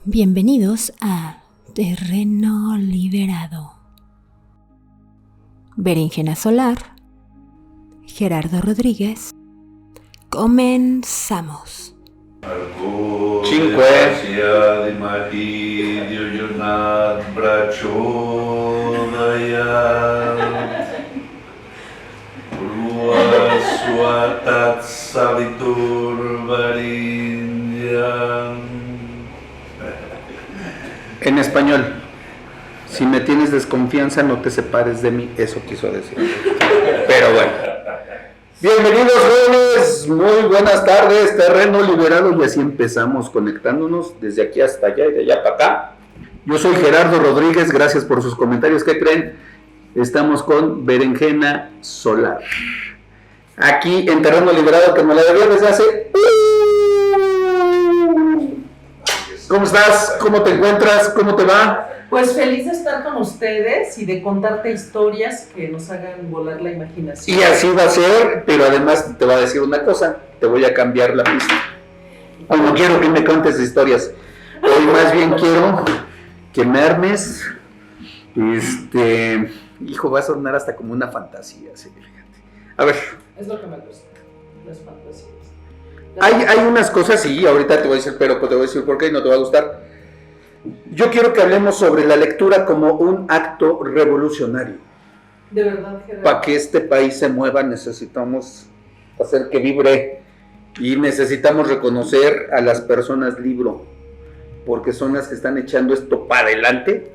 Bienvenidos a Terreno Liberado. Berenjena Solar, Gerardo Rodríguez. Comenzamos. En español, si me tienes desconfianza, no te separes de mí, eso quiso decir. Pero bueno. Bienvenidos jóvenes, muy buenas tardes, Terreno Liberado, y así empezamos conectándonos desde aquí hasta allá y de allá para acá. Yo soy Gerardo Rodríguez, gracias por sus comentarios. ¿Qué creen? Estamos con Berenjena Solar. Aquí en Terreno Liberado, que me la debía desde hace... ¿Cómo estás? ¿Cómo te encuentras? ¿Cómo te va? Pues feliz de estar con ustedes y de contarte historias que nos hagan volar la imaginación. Y así va a ser, pero además te voy a decir una cosa, te voy a cambiar la pista. No quiero que me cuentes historias, hoy más bien quiero que me armes, hijo, va a sonar hasta como una fantasía, sí, fíjate. A ver. Es lo que me gusta, las fantasías. Hay unas cosas, sí, ahorita te voy a decir, pero te voy a decir por qué y no te va a gustar. Yo quiero que hablemos sobre la lectura como un acto revolucionario. De verdad, Gerardo. Para que este país se mueva necesitamos hacer que vibre y necesitamos reconocer a las personas libro, porque son las que están echando esto para adelante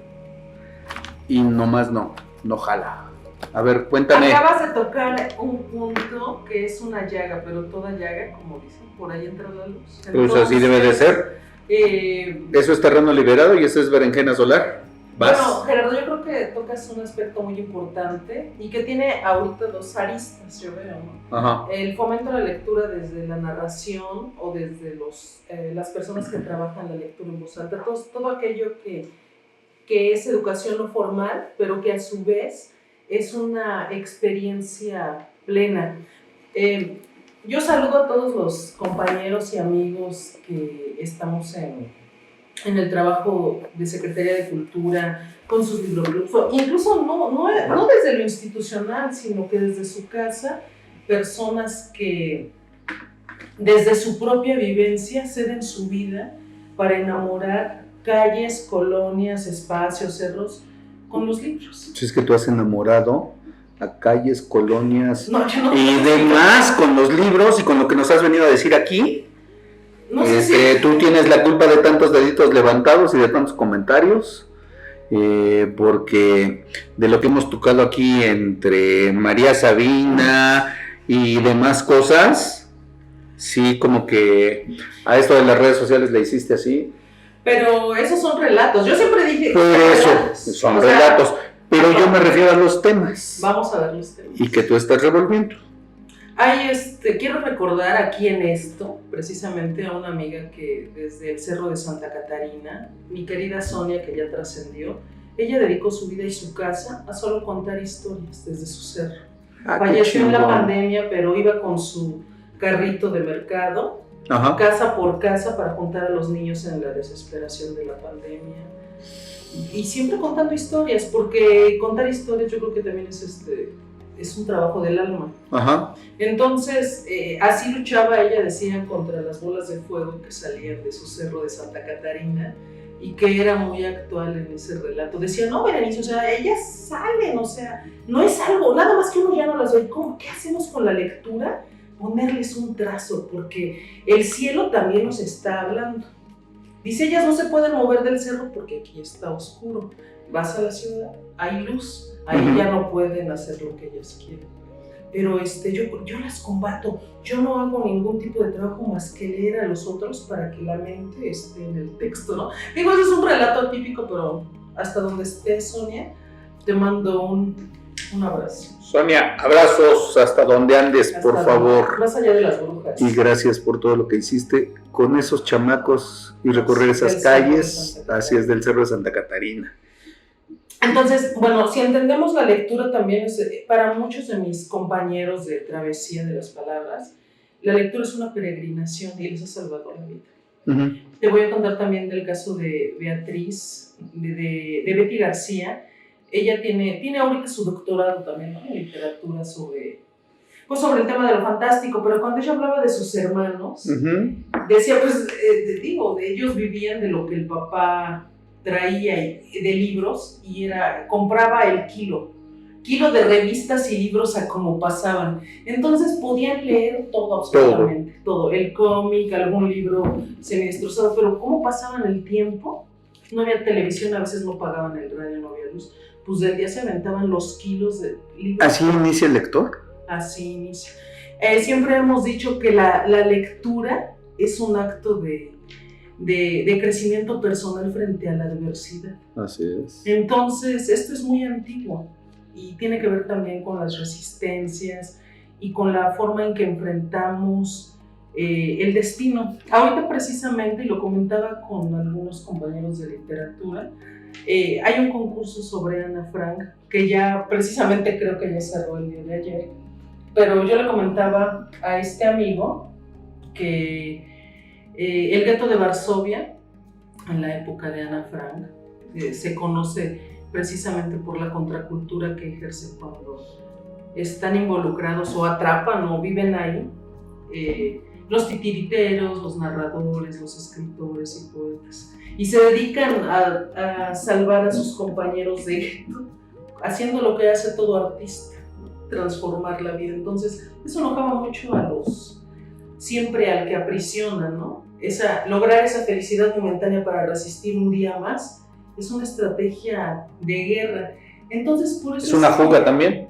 y nomás no jala. A ver, cuéntame. Acabas de tocar un punto que es una llaga, pero toda llaga, como dicen, por ahí entra la luz. Entonces, pues así debe de ser. Eso es Terreno Liberado y eso es Berenjena Solar. ¿Vas? Bueno, Gerardo, yo creo que tocas un aspecto muy importante y que tiene ahorita dos aristas, yo veo, ¿no? Ajá. El fomento a la lectura desde la narración o desde las personas que trabajan la lectura en voz alta, todo aquello que es educación no formal, pero que a su vez es una experiencia plena. Yo saludo a todos los compañeros y amigos que estamos en el trabajo de Secretaría de Cultura, con sus libroclubs, incluso no desde lo institucional, sino que desde su casa, personas que desde su propia vivencia ceden su vida para enamorar calles, colonias, espacios, cerros, con los libros. Si es que tú has enamorado a calles, colonias y demás con los libros y con lo que nos has venido a decir aquí. No sé si tú tienes la culpa de tantos deditos levantados y de tantos comentarios, porque de lo que hemos tocado aquí entre María Sabina y demás cosas, sí, como que a esto de las redes sociales le hiciste así. Pero esos son relatos. Yo siempre dije... Por eso, son relatos. Pero yo me refiero a los temas. Vamos a ver los temas. Y que tú estás revolviendo. Quiero recordar aquí en esto, precisamente a una amiga que desde el Cerro de Santa Catarina, mi querida Sonia, que ya trascendió, ella dedicó su vida y su casa a solo contar historias desde su cerro. Falleció en la pandemia, pero iba con su carrito de mercado, ajá, casa por casa, para juntar a los niños en la desesperación de la pandemia. Y siempre contando historias, porque contar historias yo creo que también es un trabajo del alma. Ajá. Entonces, así luchaba ella, decían, contra las bolas de fuego que salían de su cerro de Santa Catarina y que era muy actual en ese relato. Decía, no, Berenice, o sea, ellas salen, o sea, no es algo, nada más que uno ya no las ve. ¿Cómo? ¿Qué hacemos con la lectura? Ponerles un trazo, porque el cielo también nos está hablando. Dice, ellas no se pueden mover del cerro porque aquí está oscuro. Vas a la ciudad, hay luz, ahí ya no pueden hacer lo que ellas quieren. Pero yo las combato, yo no hago ningún tipo de trabajo más que leer a los otros para que la mente esté en el texto, ¿no? Digo, eso es un relato típico, pero hasta donde estés, Sonia, te mando un abrazo. Sonia, abrazos hasta donde andes, hasta por favor. Más allá de las brujas. Y gracias por todo lo que hiciste con esos chamacos y recorrer esas calles, así es, del Cerro de Santa Catarina. Entonces, bueno, si entendemos la lectura también, para muchos de mis compañeros de travesía de las palabras, la lectura es una peregrinación y les ha salvado la vida. Te voy a contar también del caso de Beatriz, de Betty García. Ella tiene ahorita su doctorado también, ¿no?, en literatura sobre el tema de lo fantástico, pero cuando ella hablaba de sus hermanos, decía, pues, ellos vivían de lo que el papá traía de libros y compraba el kilo de revistas y libros a como pasaban. Entonces podían leer todo, absolutamente todo. El cómic, algún libro semidestrozado, pero cómo pasaban el tiempo. No había televisión, a veces no pagaban el radio, no había luz. Pues del día se aventaban los kilos de libros. ¿Así inicia el lector? Así inicia. Siempre hemos dicho que la lectura es un acto de crecimiento personal frente a la adversidad. Así es. Entonces, esto es muy antiguo y tiene que ver también con las resistencias y con la forma en que enfrentamos el destino. Ahorita precisamente, y lo comentaba con algunos compañeros de literatura, hay un concurso sobre Ana Frank que ya precisamente creo que ya cerró el día de ayer, pero yo le comentaba a este amigo que el gueto de Varsovia, en la época de Ana Frank, se conoce precisamente por la contracultura que ejerce cuando están involucrados o atrapan o viven ahí los titiriteros, los narradores, los escritores y poetas, y se dedican a salvar a sus compañeros de gueto, haciendo lo que hace todo artista, transformar la vida. Entonces eso enojaba mucho siempre al que aprisiona, ¿no? Lograr esa felicidad momentánea para resistir un día más es una estrategia de guerra. Entonces, por eso ¿Es una fuga también?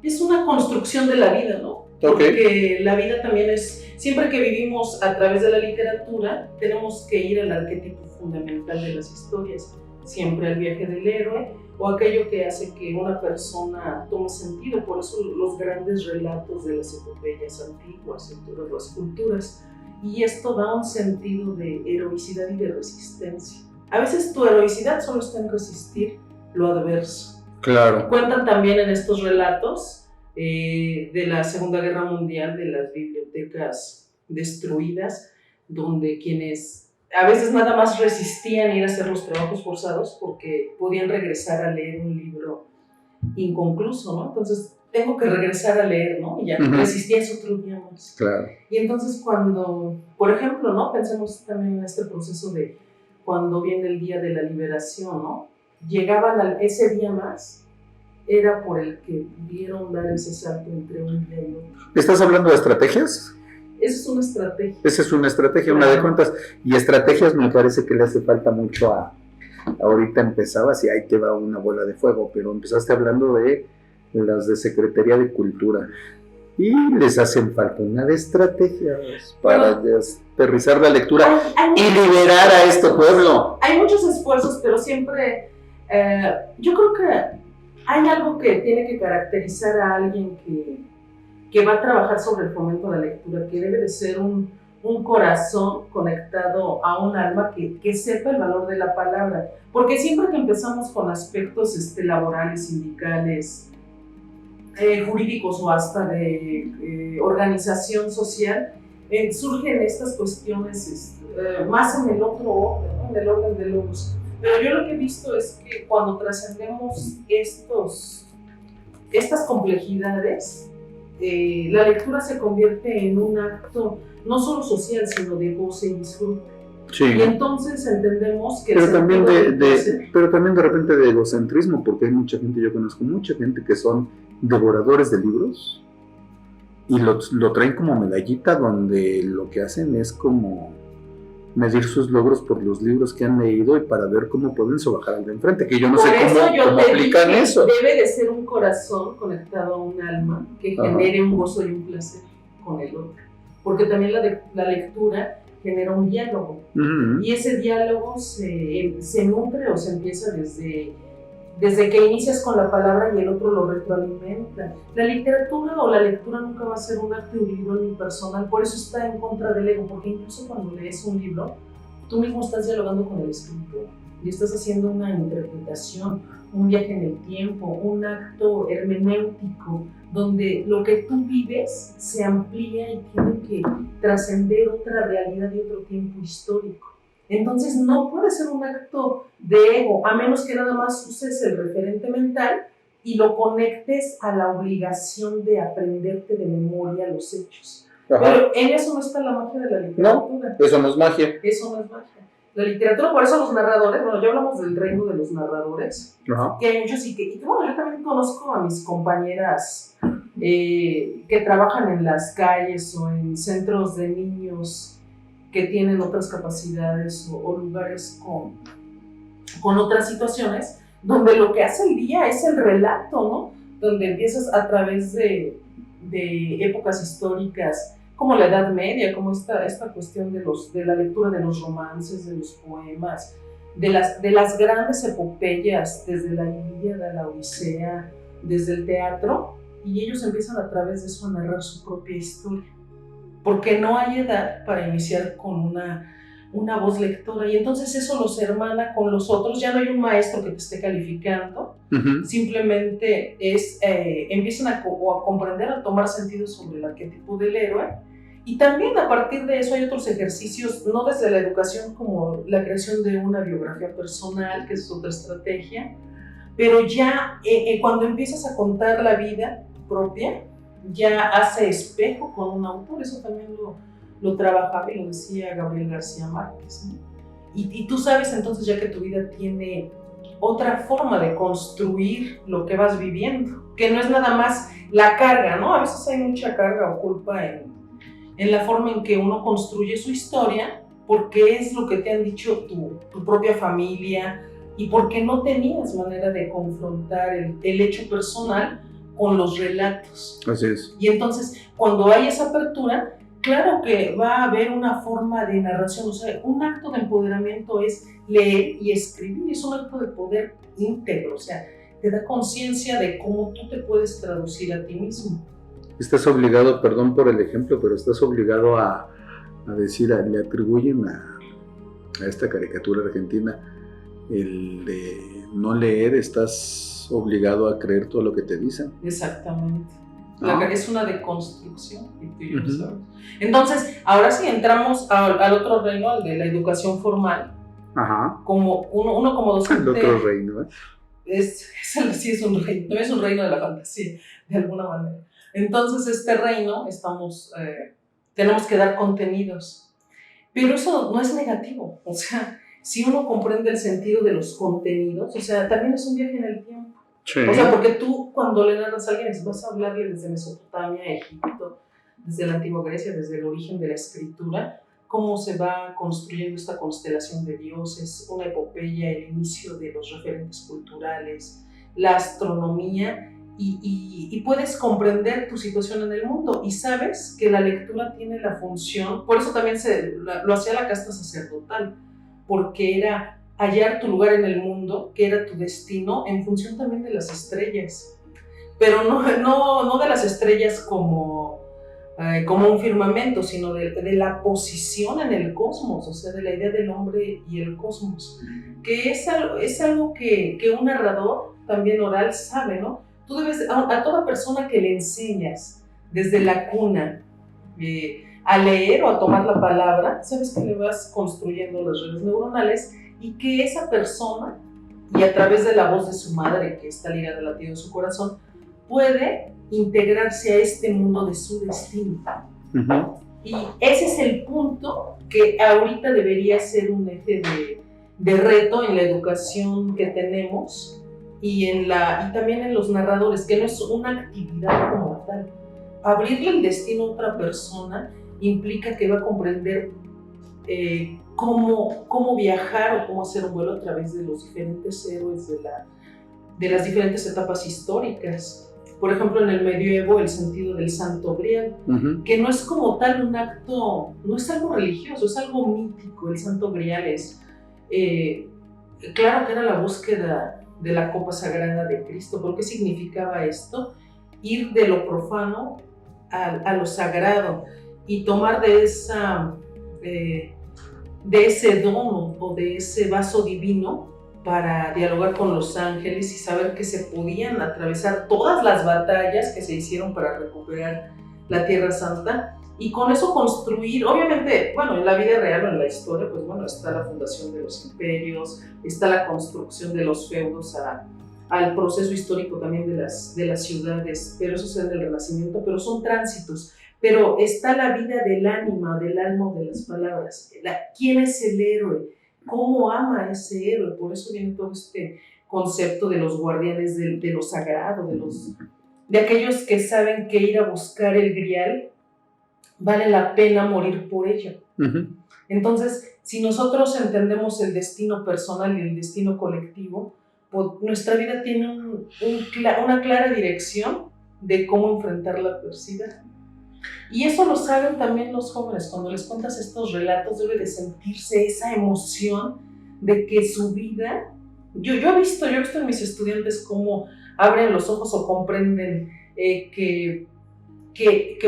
Es una construcción de la vida, ¿no? Porque la vida también siempre que vivimos a través de la literatura, tenemos que ir al arquetipo fundamental de las historias, siempre al viaje del héroe o aquello que hace que una persona tome sentido. Por eso los grandes relatos de las epopeyas antiguas en todas las culturas. Y esto da un sentido de heroicidad y de resistencia. A veces tu heroicidad solo está en resistir lo adverso. Claro. Cuentan también en estos relatos de la Segunda Guerra Mundial, de las bibliotecas destruidas, donde quienes a veces nada más resistían ir a hacer los trabajos forzados porque podían regresar a leer un libro inconcluso, ¿no? Entonces, tengo que regresar a leer, ¿no? Y ya resistías otro día más. Claro. Y entonces cuando, por ejemplo, ¿no?, pensemos también en este proceso de cuando viene el día de la liberación, ¿no? Llegaban ese día más, era por el que vieron dar ese salto entre un día y otro. ¿Estás hablando de estrategias? Esa es una estrategia. Esa es una estrategia, claro. Una de cuentas. Y estrategias me parece que le hace falta mucho ahorita empezabas y ahí te va una bola de fuego, pero empezaste hablando de las de Secretaría de Cultura. Y les hacen falta una de estrategias para aterrizar la lectura y liberar a este pueblo. Hay muchos esfuerzos, pero siempre yo creo que hay algo que tiene que caracterizar a alguien que va a trabajar sobre el fomento de la lectura, que debe de ser un corazón conectado a un alma que sepa el valor de la palabra. Porque siempre que empezamos con aspectos laborales, sindicales, jurídicos o hasta de organización social, surgen estas cuestiones más en el otro orden, ¿no?, en el orden de logos. Pero yo lo que he visto es que cuando trascendemos estas complejidades, la lectura se convierte en un acto no solo social, sino de goce y disfrute. Sí. Y entonces entendemos que... Pero también pero también de repente de egocentrismo, porque hay mucha gente, yo conozco mucha gente que son devoradores de libros y lo traen como medallita, donde lo que hacen es como medir sus logros por los libros que han leído y para ver cómo pueden sobajar al de enfrente, que yo no sé cómo aplican eso. Debe de ser un corazón conectado a un alma que genere un gozo y un placer con el otro, porque también la lectura genera un diálogo, y ese diálogo se nutre o se empieza desde que inicias con la palabra y el otro lo retroalimenta. La literatura o la lectura nunca va a ser un acto individual ni personal, por eso está en contra del ego, porque incluso cuando lees un libro, tú mismo estás dialogando con el escritor y estás haciendo una interpretación, un viaje en el tiempo, un acto hermenéutico, donde lo que tú vives se amplía y tiene que trascender otra realidad y otro tiempo histórico. Entonces no puede ser un acto de ego, a menos que nada más uses el referente mental y lo conectes a la obligación de aprenderte de memoria los hechos. Ajá. Pero en eso no está la magia de la literatura. No, eso no es magia. Eso no es magia. La literatura, por eso los narradores, bueno, ya hablamos del reino de los narradores, Ajá. que hay muchos y que bueno, yo también conozco a mis compañeras que trabajan en las calles o en centros de niños que tienen otras capacidades o lugares con otras situaciones, donde lo que hace el día es el relato, ¿no? Donde empiezas a través de épocas históricas, como la Edad Media, como esta cuestión de la lectura de los romances, de los poemas, de las grandes epopeyas, desde la Ilíada, la Odisea, desde el teatro, y ellos empiezan a través de eso a narrar su propia historia, porque no hay edad para iniciar con una voz lectora, y entonces eso los hermana con los otros. Ya no hay un maestro que te esté calificando, simplemente empiezan a comprender, a tomar sentido sobre el arquetipo del héroe, y también a partir de eso hay otros ejercicios, no desde la educación como la creación de una biografía personal, que es otra estrategia, pero ya cuando empiezas a contar la vida propia, ya hace espejo con un autor. Eso también lo trabajaba y lo decía Gabriel García Márquez, ¿no? Y tú sabes entonces ya que tu vida tiene otra forma de construir lo que vas viviendo, que no es nada más la carga, ¿no? A veces hay mucha carga o culpa en la forma en que uno construye su historia, porque es lo que te han dicho tu propia familia y porque no tenías manera de confrontar el hecho personal con los relatos. Así es. Y entonces, cuando hay esa apertura, claro que va a haber una forma de narración. O sea, un acto de empoderamiento es leer y escribir, es un acto de poder íntegro, o sea, te da conciencia de cómo tú te puedes traducir a ti mismo. Estás obligado, perdón por el ejemplo, pero estás obligado a decir, le atribuyen a esta caricatura argentina el de no leer, estás obligado a creer todo lo que te dicen. Exactamente. Es una deconstrucción, y tú y yo lo sabes. Entonces, ahora sí entramos al otro reino, al de la educación formal. Ajá. Como uno como docente. El otro reino, ¿eh? Sí es un reino, no es un reino de la fantasía, de alguna manera. Entonces, este reino tenemos que dar contenidos. Pero eso no es negativo. O sea, si uno comprende el sentido de los contenidos, o sea, también es un viaje en el tiempo. Sí. O sea, porque tú cuando le narras a alguien vas a hablarle desde Mesopotamia, Egipto, desde la antigua Grecia, desde el origen de la escritura, cómo se va construyendo esta constelación de dioses, una epopeya, el inicio de los referentes culturales, la astronomía, y puedes comprender tu situación en el mundo y sabes que la lectura tiene la función, por eso también lo hacía la casta sacerdotal, porque era hallar tu lugar en el mundo, que era tu destino, en función también de las estrellas, pero no de las estrellas como un firmamento, sino de la posición en el cosmos, o sea, de la idea del hombre y el cosmos, que es algo que un narrador también oral sabe, ¿no? Tú debes, a toda persona que le enseñas desde la cuna a leer o a tomar la palabra, sabes que le vas construyendo las redes neuronales y que esa persona, y a través de la voz de su madre, que está ligada al latido de su corazón, puede integrarse a este mundo de su destino. Uh-huh. Y ese es el punto que ahorita debería ser un eje de reto en la educación que tenemos y también en los narradores, que no es una actividad como tal. Abrirle el destino a otra persona implica que va a comprender cómo viajar o cómo hacer un vuelo a través de los diferentes héroes de las diferentes etapas históricas. Por ejemplo, en el medioevo, el sentido del Santo Grial, uh-huh, que no es como tal un acto, no es algo religioso, es algo mítico. El Santo Grial es, claro que era la búsqueda de la copa sagrada de Cristo. ¿Por qué significaba esto? Ir de lo profano a lo sagrado y tomar de ese don o de ese vaso divino para dialogar con los ángeles y saber que se podían atravesar todas las batallas que se hicieron para recuperar la Tierra Santa y con eso construir, obviamente, bueno, en la vida real o en la historia, pues bueno, está la fundación de los imperios, está la construcción de los feudos al proceso histórico también de las ciudades, pero eso es en el Renacimiento, pero son tránsitos. Pero está la vida del ánima, del alma, de las palabras. ¿Quién es el héroe? ¿Cómo ama a ese héroe? Por eso viene todo este concepto de los guardianes de lo sagrado, de aquellos que saben que ir a buscar el grial vale la pena morir por ello. Uh-huh. Entonces, si nosotros entendemos el destino personal y el destino colectivo, pues nuestra vida tiene una clara dirección de cómo enfrentar la adversidad. Y eso lo saben también los jóvenes. Cuando les cuentas estos relatos, debe de sentirse esa emoción de que su vida... Yo he visto en mis estudiantes cómo abren los ojos o comprenden que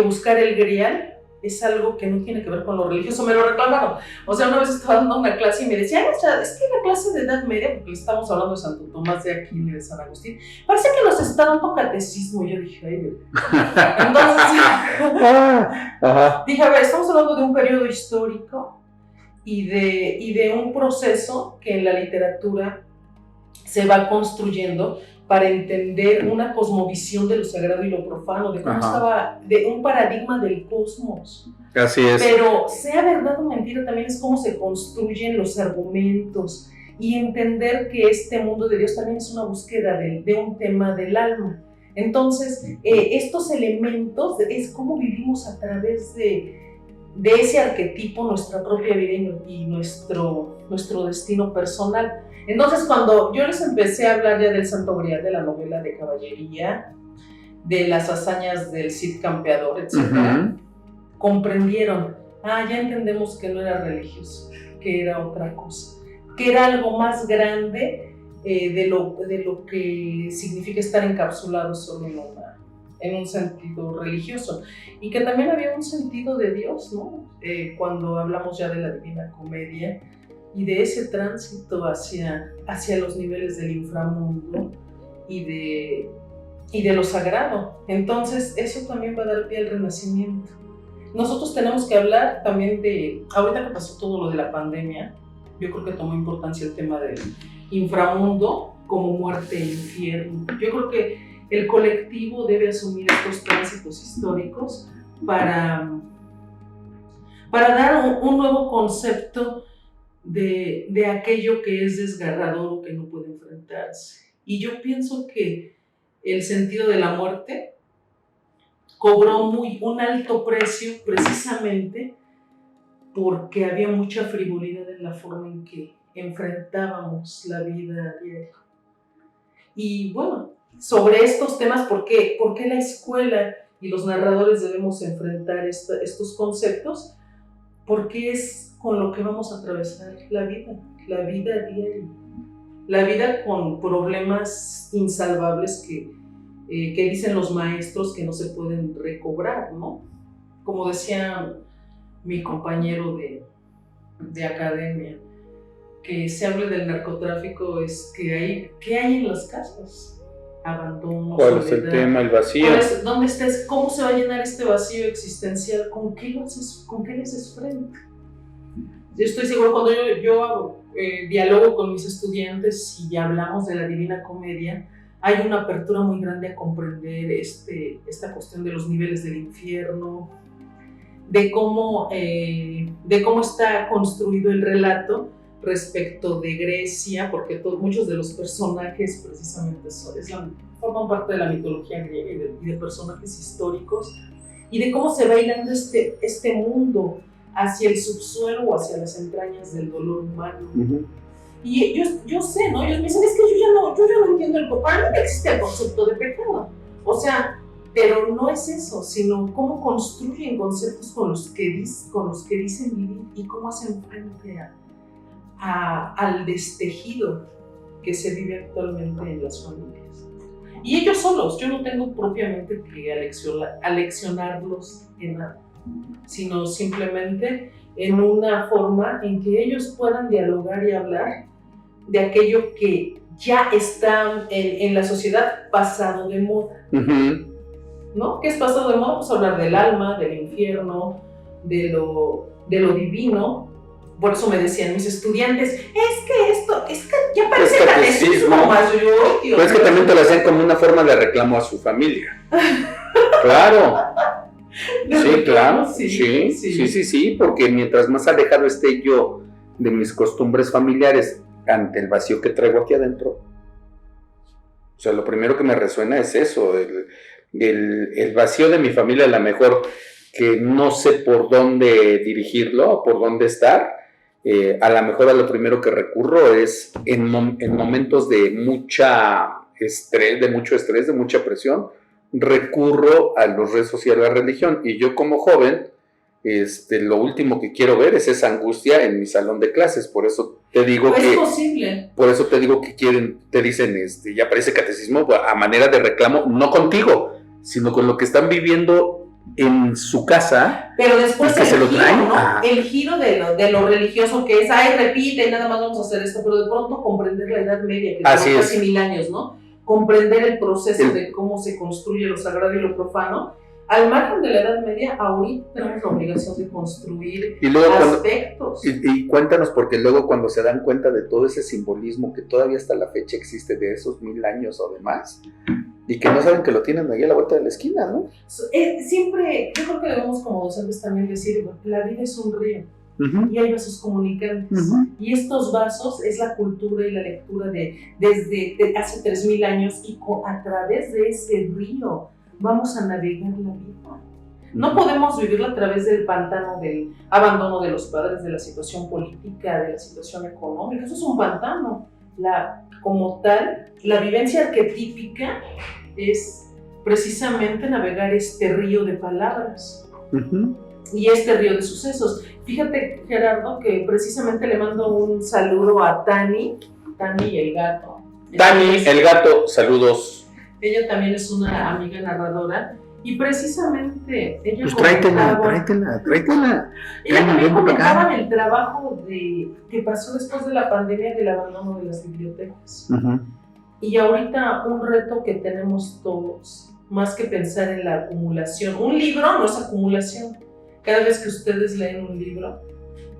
buscar el grial es algo que no tiene que ver con lo religioso. Me lo reclamaron. O sea, una vez estaba dando una clase y me decía, es que la clase de Edad Media, porque le estamos hablando de Santo Tomás de Aquino y de San Agustín, parece que nos está dando catecismo. Y yo dije, ay, Dios. Entonces, dije, a ver, estamos hablando de un periodo histórico y de un proceso que en la literatura se va construyendo para entender una cosmovisión de lo sagrado y lo profano, de cómo estaba, de un paradigma del cosmos. Así es. Pero sea verdad o mentira, también es cómo se construyen los argumentos y entender que este mundo de Dios también es una búsqueda de un tema del alma. Entonces, estos elementos es cómo vivimos a través de ese arquetipo nuestra propia vida y nuestro destino personal. Entonces, cuando yo les empecé a hablar ya del Santo Grial, de la novela de caballería, de las hazañas del Cid campeador, etc., comprendieron, ya entendemos que no era religioso, que era otra cosa, que era algo más grande de lo que significa estar encapsulado solo en un sentido religioso, y que también había un sentido de Dios, ¿no? Cuando hablamos ya de la Divina Comedia, y de ese tránsito hacia los niveles del inframundo y de lo sagrado. Entonces, eso también va a dar pie al Renacimiento. Nosotros tenemos que hablar también ahorita que pasó todo lo de la pandemia, yo creo que tomó importancia el tema del inframundo como muerte e infierno. Yo creo que el colectivo debe asumir estos tránsitos históricos para dar un nuevo concepto de aquello que es desgarrador o que no puede enfrentarse. Y yo pienso que el sentido de la muerte cobró un alto precio precisamente porque había mucha frivolidad en la forma en que enfrentábamos la vida diaria. Y bueno, sobre estos temas, ¿por qué la escuela y los narradores debemos enfrentar estos conceptos? Porque es con lo que vamos a atravesar la vida diaria, la vida con problemas insalvables que dicen los maestros que no se pueden recobrar, ¿no? Como decía mi compañero de academia, que se hable del narcotráfico es ¿qué hay en las casas? Abandono, ¿cuál soledad, es el tema? El vacío. ¿Dónde estés? ¿Cómo se va a llenar este vacío existencial? ¿Con qué le haces frente? Yo estoy seguro, cuando yo dialogo con mis estudiantes y hablamos de la Divina Comedia, hay una apertura muy grande a comprender esta cuestión de los niveles del infierno, de cómo está construido el relato respecto de Grecia, porque muchos de los personajes precisamente forman parte de la mitología griega y de personajes históricos, y de cómo se va hilando este mundo hacia el subsuelo o hacia las entrañas del dolor humano. Uh-huh. Y yo sé, ¿no? Ellos me dicen, es que yo ya no entiendo para mí no existe el concepto de pecado. O sea, pero no es eso, sino cómo construyen conceptos con los que dicen vivir y cómo hacen frente al destejido que se vive actualmente en las familias. Y ellos solos, yo no tengo propiamente que aleccionarlos en nada, sino simplemente en una forma en que ellos puedan dialogar y hablar de aquello que ya está en la sociedad pasado de moda. Uh-huh. ¿no? ¿Qué es pasado de moda? Pues hablar del alma, del infierno, de lo divino. Por eso me decían mis estudiantes, es que ya parece catecismo mayor. Pero es que también te lo hacen como una forma de reclamo a su familia. Claro. Sí, claro. Sí, porque mientras más alejado esté yo de mis costumbres familiares ante el vacío que traigo aquí adentro, o sea, lo primero que me resuena es eso, el vacío de mi familia, a lo mejor que no sé por dónde dirigirlo o por dónde estar. A lo mejor a lo primero que recurro es en momentos de mucho estrés, de mucha presión, recurro a las redes sociales, a la religión. Y yo como joven, lo último que quiero ver es esa angustia en mi salón de clases. Por eso te digo que... Es posible. Por eso te digo que te dicen, ya parece catecismo a manera de reclamo, no contigo, sino con lo que están viviendo en su casa. Pero después que se lo traen, ¿no? El giro de lo religioso que es, repite, nada más vamos a hacer esto, pero de pronto comprender la Edad Media, que tiene casi 1000 años, ¿no? Comprender el proceso de cómo se construye lo sagrado y lo profano. Al margen de la Edad Media, ahorita tenemos la obligación de construir aspectos. Y cuéntanos, porque luego cuando se dan cuenta de todo ese simbolismo que todavía hasta la fecha existe de esos 1000 años o demás, y que no saben que lo tienen ahí a la vuelta de la esquina, ¿no? Siempre, yo creo que debemos como docentes también decir, la vida es un río, y hay vasos comunicantes, y estos vasos es la cultura y la lectura desde hace 3000 años, y a través de ese río vamos a navegar la vida. No podemos vivirla a través del pantano del abandono de los padres, de la situación política, de la situación económica. Eso es un pantano. Como tal, la vivencia arquetípica es precisamente navegar este río de palabras y este río de sucesos. Fíjate, Gerardo, que precisamente le mando un saludo a Tani y el gato. Tani, el gato, saludos. Ella también es una amiga narradora y precisamente ella pues tráetela. Ella también comentaba el trabajo que pasó después de la pandemia del abandono de las bibliotecas. Y ahorita un reto que tenemos todos, más que pensar en la acumulación. Un libro no es acumulación. Cada vez que ustedes leen un libro,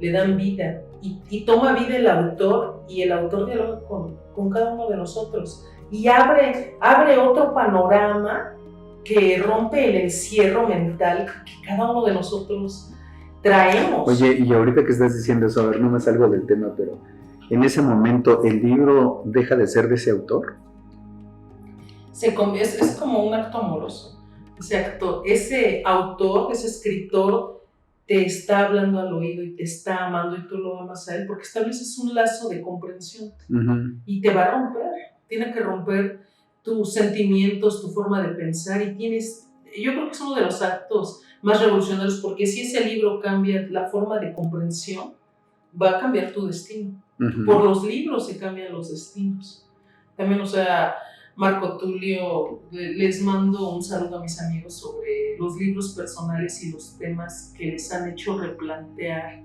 le dan vida y toma vida el autor, y el autor dialoga con cada uno de nosotros. Y abre otro panorama que rompe el encierro mental que cada uno de nosotros traemos. Oye, y ahorita que estás diciendo eso, a ver, no me salgo del tema, pero en ese momento, ¿el libro deja de ser de ese autor? Es como un acto amoroso. Ese autor, ese escritor, te está hablando al oído y te está amando y tú lo amas a él porque estableces un lazo de comprensión y te va a romper. Tiene que romper tus sentimientos, tu forma de pensar yo creo que es uno de los actos más revolucionarios porque si ese libro cambia la forma de comprensión, va a cambiar tu destino. Por los libros se cambian los destinos. También, Marco Tulio, les mando un saludo a mis amigos sobre los libros personales y los temas que les han hecho replantear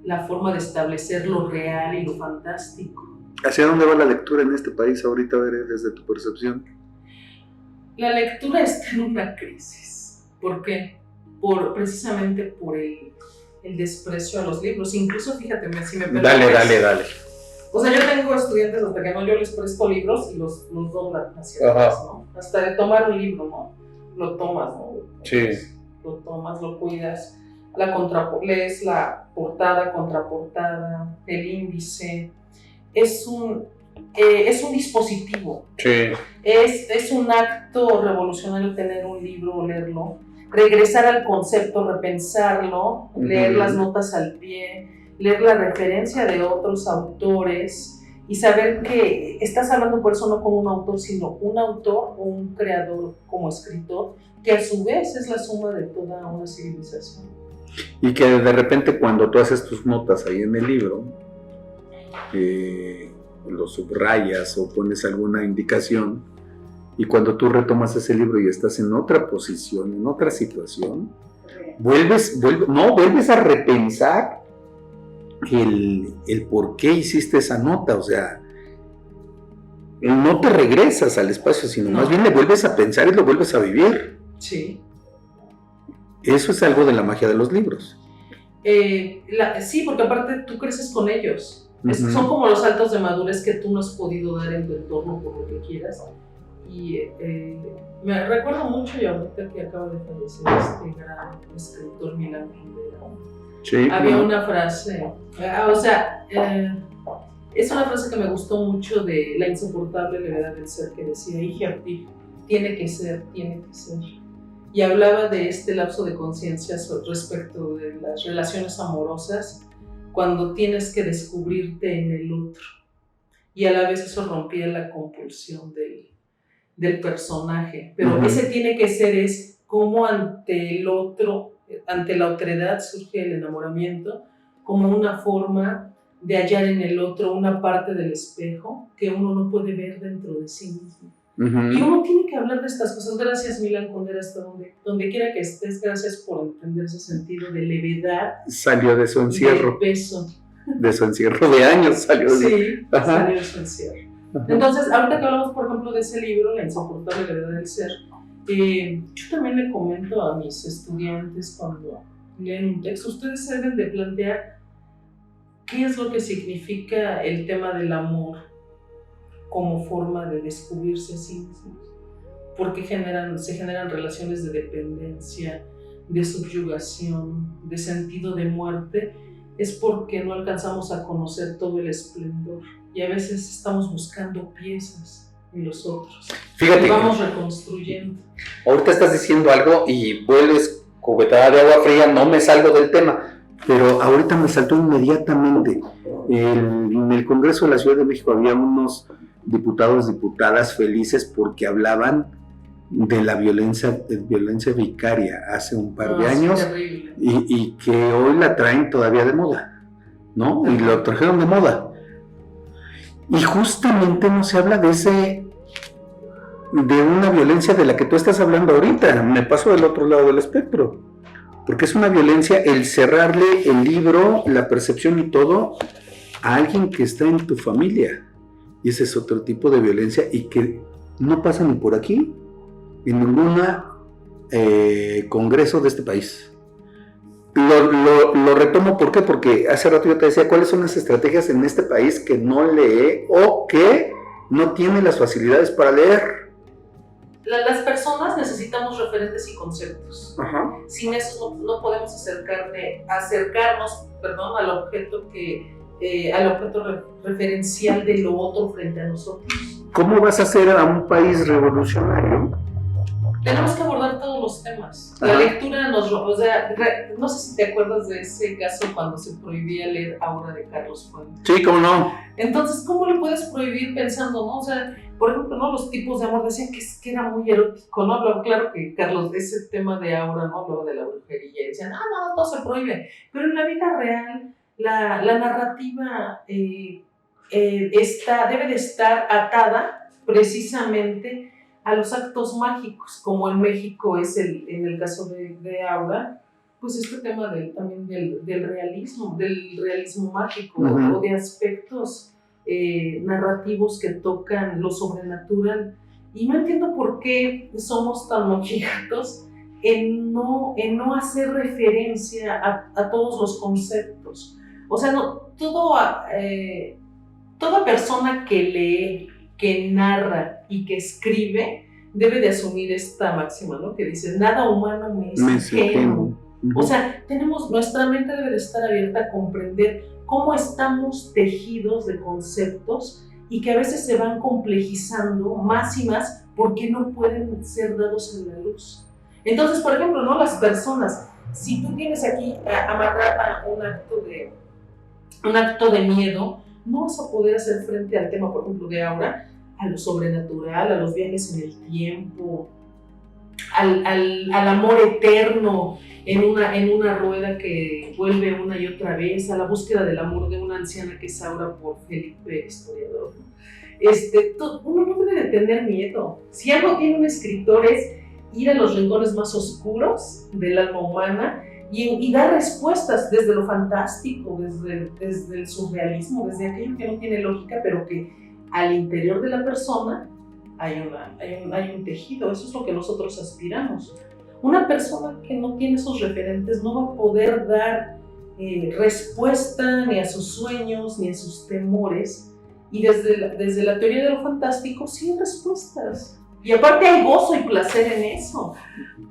la forma de establecer lo real y lo fantástico. ¿Hacia dónde va la lectura en este país ahorita, desde tu percepción? La lectura está en una crisis. ¿Por qué? Precisamente por el desprecio a los libros. Incluso, fíjate, si me permites. Dale. Yo tengo estudiantes hasta que yo les presto libros y los doblan hacia atrás, ¿no? Hasta de tomar un libro, ¿no? Lo tomas, ¿no? Sí. Lo tomas, lo cuidas, lees la portada, contraportada, el índice. Es un dispositivo. Sí. Es un acto revolucionario tener un libro, leerlo, regresar al concepto, repensarlo, leer las notas al pie, leer la referencia de otros autores y saber que estás hablando por eso no con un autor, sino un autor o un creador como escritor, que a su vez es la suma de toda una civilización. Y que de repente cuando tú haces tus notas ahí en el libro, lo subrayas o pones alguna indicación, y cuando tú retomas ese libro y estás en otra posición, en otra situación, vuelves a repensar el por qué hiciste esa nota. No te regresas al espacio, sino más bien le vuelves a pensar y lo vuelves a vivir. Sí. Eso es algo de la magia de los libros. Sí, porque aparte tú creces con ellos. Uh-huh. Son como los saltos de madurez que tú no has podido dar en tu entorno por lo que quieras. Y me recuerdo mucho, y ahorita que acaba de fallecer este gran escritor Milán Kundera, sí, había una frase, es una frase que me gustó mucho de La insoportable levedad del ser, que decía, hija, tiene que ser. Y hablaba de este lapso de conciencia respecto de las relaciones amorosas, cuando tienes que descubrirte en el otro. Y a la vez eso rompía la compulsión del personaje. Pero uh-huh. Ese tiene que ser es como ante el otro, ante la otredad surge el enamoramiento, como una forma de hallar en el otro una parte del espejo que uno no puede ver dentro de sí mismo. Uh-huh. Y uno tiene que hablar de estas cosas. Gracias, Milán Kundera, hasta donde quiera que estés. Gracias por entender ese sentido de levedad. Salió de su encierro. De peso. De su encierro de años salió. Sí, salió de su encierro. Ajá. Entonces, ahorita que hablamos, por ejemplo, de ese libro, La insoportable levedad del ser, yo también le comento a mis estudiantes cuando leen un texto, ustedes se deben de plantear qué es lo que significa el tema del amor como forma de descubrirse a sí mismos, porque se generan relaciones de dependencia, de subyugación, de sentido de muerte, es porque no alcanzamos a conocer todo el esplendor y a veces estamos buscando piezas en los otros. Fíjate, y vamos reconstruyendo. Ahorita estás diciendo algo y vuelves cubetada de agua fría, no me salgo del tema, pero ahorita me saltó inmediatamente. En el Congreso de la Ciudad de México había unos diputados, diputadas felices porque hablaban de la violencia vicaria hace un par de años y que hoy la traen todavía de moda, ¿no? Y lo trajeron de moda. Y justamente no se habla de una violencia de la que tú estás hablando ahorita. Me paso del otro lado del espectro, porque es una violencia el cerrarle el libro, la percepción y todo a alguien que está en tu familia. Y ese es otro tipo de violencia y que no pasa ni por aquí, en ningún congreso de este país. Lo retomo, ¿por qué? Porque hace rato yo te decía cuáles son las estrategias en este país que no lee o que no tiene las facilidades para leer. Las personas necesitamos referentes y conceptos. Ajá. Sin eso no podemos acercarnos al objeto referencial de lo otro frente a nosotros. ¿Cómo vas a hacer a un país revolucionario? Tenemos que abordar todos los temas. La lectura no sé si te acuerdas de ese caso cuando se prohibía leer Aura de Carlos Fuentes. Sí, cómo no. Entonces, ¿cómo le puedes prohibir pensando, no? O sea, por ejemplo, ¿no? Los tipos de amor decían que era muy erótico, ¿no? Hablaba, claro que Carlos, ese tema de Aura, ¿no? Hablaba de la brujería y decían, no, todo se prohíbe. Pero en la vida real, la narrativa debe de estar atada precisamente a los actos mágicos, como en México es en el caso de Aura, pues este tema también del realismo mágico, uh-huh. o de aspectos narrativos que tocan lo sobrenatural. Y no entiendo por qué somos tan mojigatos en no hacer referencia a todos los conceptos. O sea, toda persona que lee, que narra y que escribe debe de asumir esta máxima, ¿no? Que dice, nada humano me es ajeno. O sea, nuestra mente debe de estar abierta a comprender cómo estamos tejidos de conceptos y que a veces se van complejizando más y más porque no pueden ser dados a la luz. Entonces, por ejemplo, ¿no? Las personas, si tú tienes aquí amarrada un acto de miedo, no vas a poder hacer frente al tema, por ejemplo, de Aura, a lo sobrenatural, a los viajes en el tiempo, al amor eterno en una rueda que vuelve una y otra vez, a la búsqueda del amor de una anciana que es Aura por Felipe, historiador, ¿no? Uno no debe de tener miedo. Si algo tiene un escritor es ir a los rincones más oscuros del alma humana y dar respuestas desde lo fantástico, desde el surrealismo, desde aquello que no tiene lógica, pero que al interior de la persona hay un tejido. Eso es lo que nosotros aspiramos. Una persona que no tiene esos referentes no va a poder dar respuesta ni a sus sueños ni a sus temores, y desde la teoría de lo fantástico sí hay respuestas, y aparte hay gozo y placer en eso.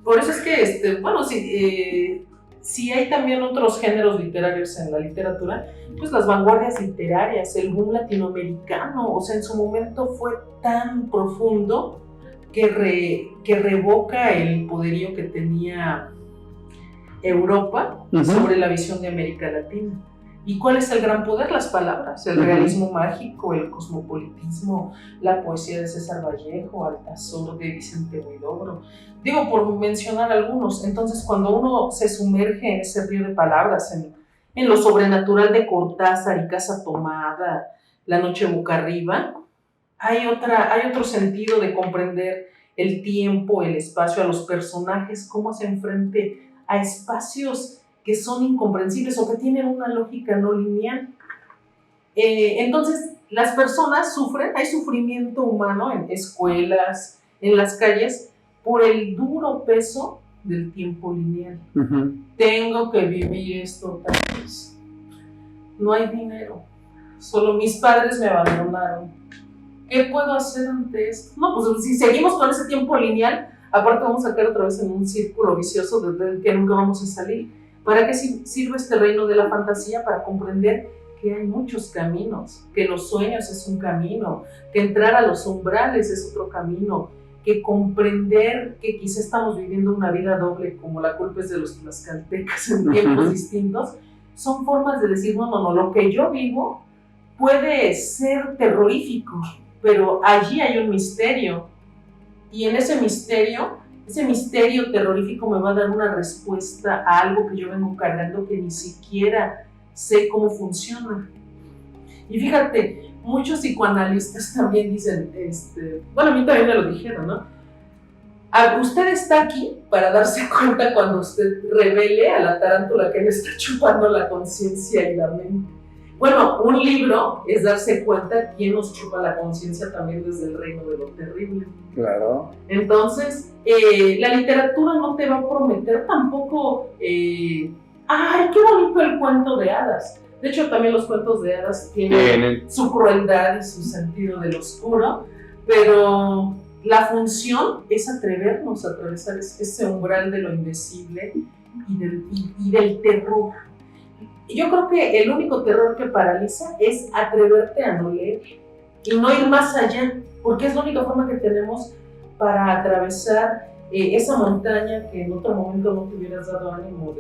Por eso es que, si hay también otros géneros literarios en la literatura, pues las vanguardias literarias, el boom latinoamericano, o sea, en su momento fue tan profundo que revoca el poderío que tenía Europa sobre la visión de América Latina. ¿Y cuál es el gran poder? Las palabras, el realismo mágico, el cosmopolitismo, la poesía de César Vallejo, Altazor de Vicente Huidobro. Digo, por mencionar algunos. Entonces, cuando uno se sumerge en ese río de palabras, en lo sobrenatural de Cortázar y Casa Tomada, La noche boca arriba, hay otro sentido de comprender el tiempo, el espacio, a los personajes, cómo hacen frente a espacios que son incomprensibles o que tienen una lógica no lineal. Entonces, las personas sufren, hay sufrimiento humano en escuelas, en las calles, por el duro peso del tiempo lineal. Tengo que vivir esto tal vez. No hay dinero. Solo mis padres me abandonaron. ¿Qué puedo hacer ante esto? No, pues si seguimos con ese tiempo lineal, aparte vamos a caer otra vez en un círculo vicioso del que nunca vamos a salir. ¿Para qué sirve este reino de la fantasía? Para comprender que hay muchos caminos, que los sueños es un camino, que entrar a los umbrales es otro camino, que comprender que quizá estamos viviendo una vida doble, como la culpa es de los tlaxcaltecas en tiempos distintos, son formas de decir, no, lo que yo vivo puede ser terrorífico, pero allí hay un misterio, y en ese misterio terrorífico me va a dar una respuesta a algo que yo vengo cargando que ni siquiera sé cómo funciona. Y fíjate, muchos psicoanalistas también dicen, a mí también me lo dijeron, ¿no? Usted está aquí para darse cuenta cuando usted revele a la tarántula que le está chupando la conciencia y la mente. Bueno, un libro es darse cuenta quién nos chupa la conciencia también desde el reino de lo terrible. Claro. Entonces, la literatura no te va a prometer tampoco, ¡ay, qué bonito el cuento de hadas! De hecho, también los cuentos de hadas tienen su crueldad y su sentido del oscuro, pero la función es atrevernos a atravesar ese umbral de lo indecible y del terror. Yo creo que el único terror que paraliza es atreverte a no leer y no ir más allá, porque es la única forma que tenemos para atravesar esa montaña que en otro momento no te hubieras dado ánimo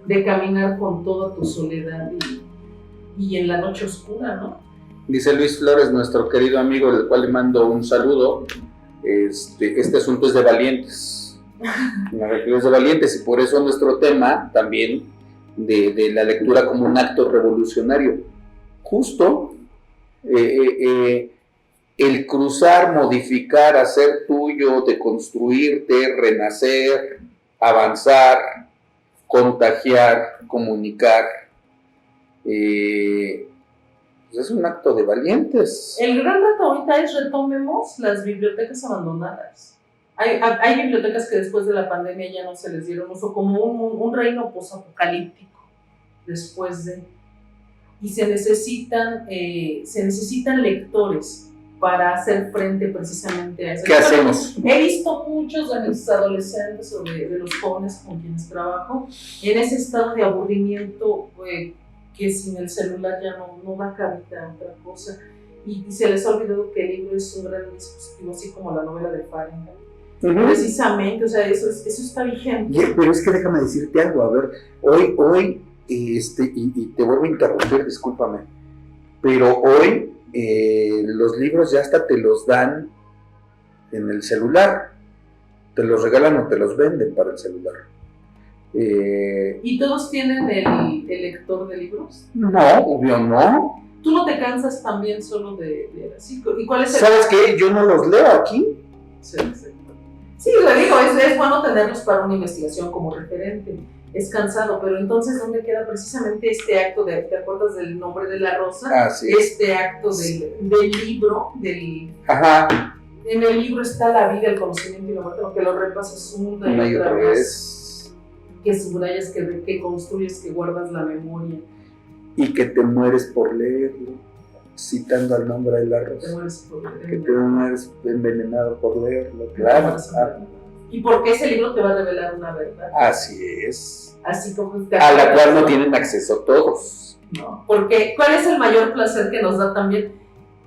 de caminar con toda tu soledad y en la noche oscura, ¿no? Dice Luis Flores, nuestro querido amigo, del cual le mando un saludo, este asunto es de valientes, es de valientes, y por eso nuestro tema también de la lectura como un acto revolucionario. Justo el cruzar, modificar, hacer tuyo, deconstruirte, renacer, avanzar, contagiar, comunicar, es un acto de valientes. El gran reto ahorita es retomemos las bibliotecas abandonadas. Hay bibliotecas que después de la pandemia ya no se les dieron uso, como un reino posapocalíptico después de... Y se necesitan lectores para hacer frente precisamente a eso. ¿Qué hacemos? He visto muchos de mis adolescentes o de los jóvenes con quienes trabajo en ese estado de aburrimiento que sin el celular ya no da cabida a otra cosa. Y se les ha olvidado que el libro es un gran dispositivo, así como la novela de Fahrenheit. Precisamente, o sea, eso está vigente. Pero es que déjame decirte algo, a ver, hoy y te vuelvo a interrumpir, discúlpame, pero hoy los libros ya hasta te los dan en el celular, te los regalan o te los venden para el celular. ¿Y todos tienen el lector de libros? No, obvio no. ¿Tú no te cansas también solo de leer así? ¿Y cuál es el... ¿Sabes qué? Yo no los leo aquí. Sí, le digo, es bueno tenerlos para una investigación como referente. Es cansado, pero entonces, ¿dónde queda precisamente este acto de, ¿te acuerdas del nombre de la rosa? Ah, sí. Este acto del libro, Ajá. En el libro está la vida, el conocimiento y la muerte, que lo repasas una y otra vez. Que subrayas, que construyes, que guardas la memoria. Y que te mueres por leerlo, citando al nombre del arroz. Que te mueres envenenado por leerlo, claro. Y porque ese libro te va a revelar una verdad. Así es. Así como a la cual no tienen acceso todos. No, porque ¿cuál es el mayor placer que nos da también?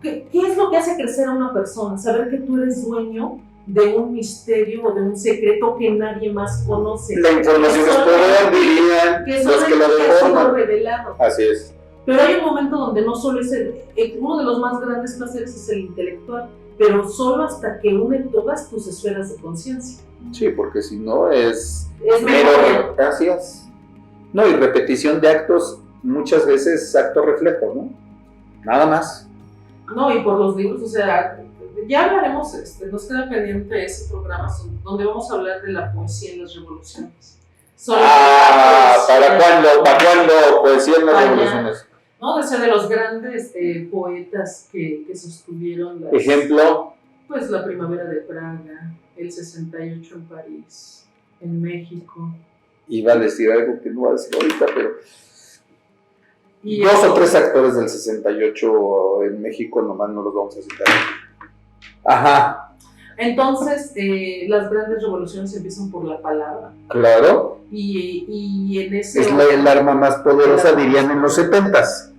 ¿Qué es lo que hace crecer a una persona? Saber que tú eres dueño de un misterio o de un secreto que nadie más conoce. La información es poder, dirían los que lo deforman. Revelado. Así es. Pero hay un momento donde no solo es uno de los más grandes placeres es el intelectual, pero solo hasta que une todas tus esferas de conciencia. Sí, porque si no es mero. Gracias. No, y repetición de actos, muchas veces acto reflejo, ¿no? Nada más. No, y por los libros, o sea, ya hablaremos, nos queda pendiente ese programa donde vamos a hablar de la poesía en las revoluciones. ¿Para cuándo poesía en las revoluciones? No, de los grandes poetas que sostuvieron ejemplo. Pues la primavera de Praga, el 68 en París, en México. Iba a decir algo que no voy a decir ahorita, pero... Y 2 o 3 actores del 68 en México, nomás no los vamos a citar. Ajá. Entonces, las grandes revoluciones empiezan por la palabra. Claro. Y en ese... Es el arma más poderosa, dirían en los 70s.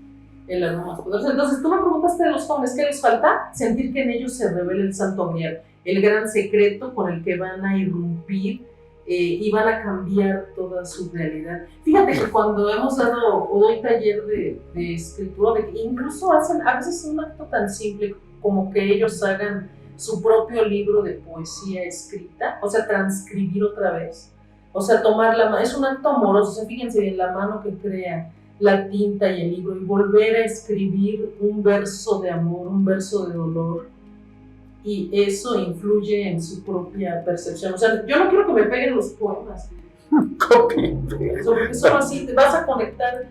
El arma más poderosa. Entonces, tú me preguntaste de los jóvenes, ¿qué les falta? Sentir que en ellos se revela el santo grial, el gran secreto con el que van a irrumpir y van a cambiar toda su realidad. Fíjate que cuando hemos dado o doy taller de escritura, incluso hacen a veces un acto tan simple como que ellos hagan su propio libro de poesía escrita, o sea, transcribir otra vez, o sea, tomar la mano, es un acto amoroso, o sea, fíjense bien, la mano que crea la tinta y el libro, y volver a escribir un verso de amor, un verso de dolor, y eso influye en su propia percepción. O sea, yo no quiero que me peguen los poemas. Porque solo así te vas a conectar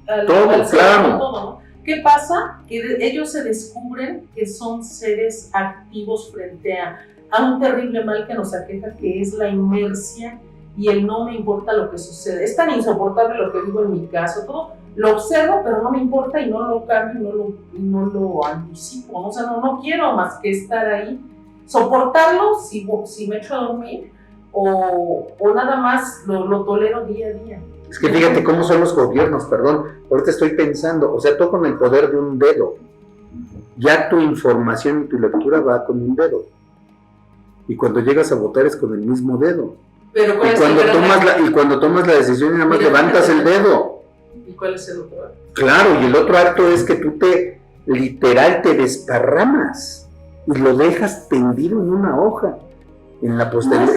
al claro. todo, ¿no? ¿Qué pasa? Que ellos se descubren que son seres activos frente a un terrible mal que nos aqueja, que es la inercia y el no me importa lo que sucede. Es tan insoportable lo que vivo en mi caso, todo lo observo, pero no me importa y no lo cambio y no lo anticipo, ¿no? O sea, no quiero más que estar ahí, soportarlo si me echo a dormir o nada más lo tolero día a día. Es que fíjate cómo son los gobiernos, perdón, ahorita estoy pensando, o sea, tú con el poder de un dedo, ya tu información y tu lectura va con un dedo, y cuando llegas a votar es con el mismo dedo, pero y cuando tomas la decisión y nada más levantas el dedo. ¿Y cuál es el otro acto? Claro, y el otro acto es que tú literal te desparramas y lo dejas tendido en una hoja. En la posteridad.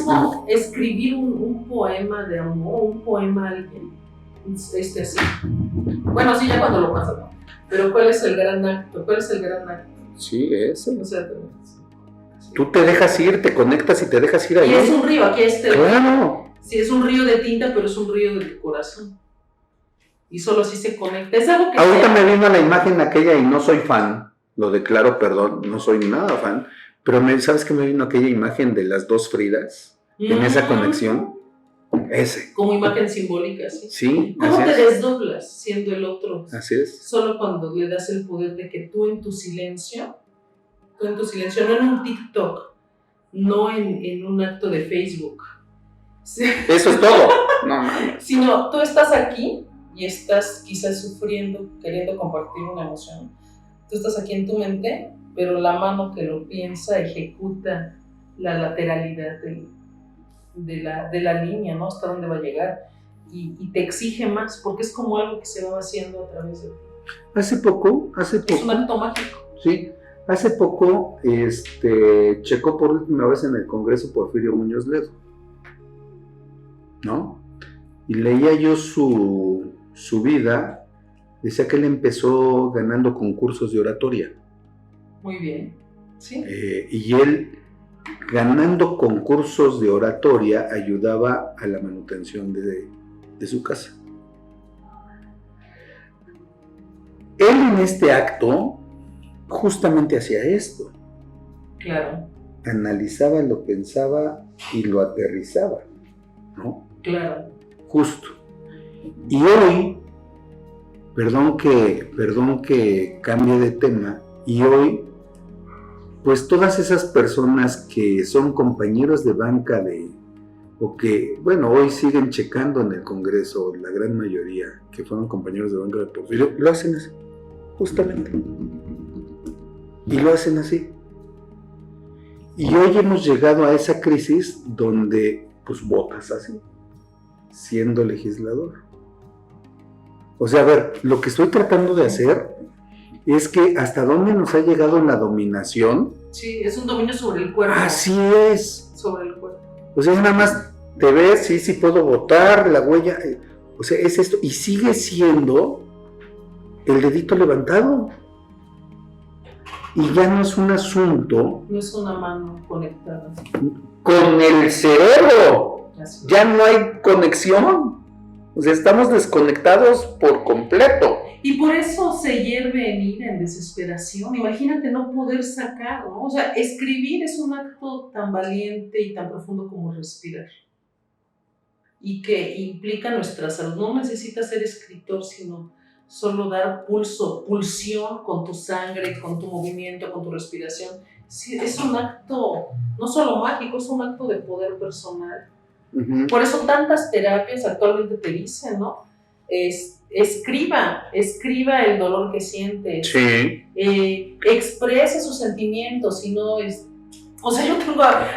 No, escribir un poema de amor, un poema a alguien. Así. Bueno, sí, ya cuando lo pasa, ¿no? Pero ¿cuál es el gran acto? Sí, ese. O sea, tú te dejas ir, te conectas y te dejas ir ahí. Y es un río, aquí Claro. Sí, es un río de tinta, pero es un río de tu corazón. Y solo así se conecta. Es algo que ahorita me vino la imagen aquella y no soy fan, lo declaro, perdón, no soy nada fan. Pero ¿sabes qué me vino aquella imagen de las dos Fridas? En esa conexión. Ese. Como imagen simbólica, ¿sí? Sí. ¿Cómo te desdoblas siendo el otro? Así es. Solo cuando le das el poder de que tú en tu silencio, no en un TikTok, no en un acto de Facebook. ¿Sí? Eso es todo. No. Sino tú estás aquí y estás quizás sufriendo, queriendo compartir una emoción. Tú estás aquí en tu mente, pero la mano que lo piensa ejecuta la lateralidad de la línea, ¿no? Hasta dónde va a llegar y te exige más, porque es como algo que se va haciendo a través de ti. Hace poco. Es un acto mágico. Sí, hace poco checó por última vez en el Congreso Porfirio Muñoz Ledo, ¿no? Y leía yo su vida, decía que él empezó ganando concursos de oratoria. Muy bien, sí. Y él, ganando concursos de oratoria, ayudaba a la manutención de su casa. Él en este acto justamente hacía esto. Claro, analizaba, lo pensaba y lo aterrizaba, ¿no? claro. Justo. Y hoy, perdón que cambie de tema, y hoy, pues todas esas personas que son compañeros de banca o que, bueno, hoy siguen checando en el Congreso, la gran mayoría que fueron compañeros de banca de Porfirio, lo hacen así, justamente. Y lo hacen así. Y hoy hemos llegado a esa crisis donde, pues, votas así, siendo legislador. O sea, a ver, lo que estoy tratando de hacer es que hasta dónde nos ha llegado la dominación. Sí, es un dominio sobre el cuerpo. Así es. Sobre el cuerpo. O sea, nada más te ves, sí puedo votar, la huella. O sea, es esto. Y sigue siendo el dedito levantado. Y ya no es un asunto. No es una mano conectada. Con el cerebro. Así. Ya no hay conexión. O sea, estamos desconectados por completo. Y por eso se hierve en ira, en desesperación. Imagínate no poder sacar, ¿no? O sea, escribir es un acto tan valiente y tan profundo como respirar. Y que implica nuestra salud. No necesitas ser escritor, sino solo dar pulsión con tu sangre, con tu movimiento, con tu respiración. Sí, es un acto no solo mágico, es un acto de poder personal. Uh-huh. Por eso tantas terapias actualmente te dicen, ¿no? Escriba el dolor que siente. Sí. Exprese sus sentimientos, y no es... O sea,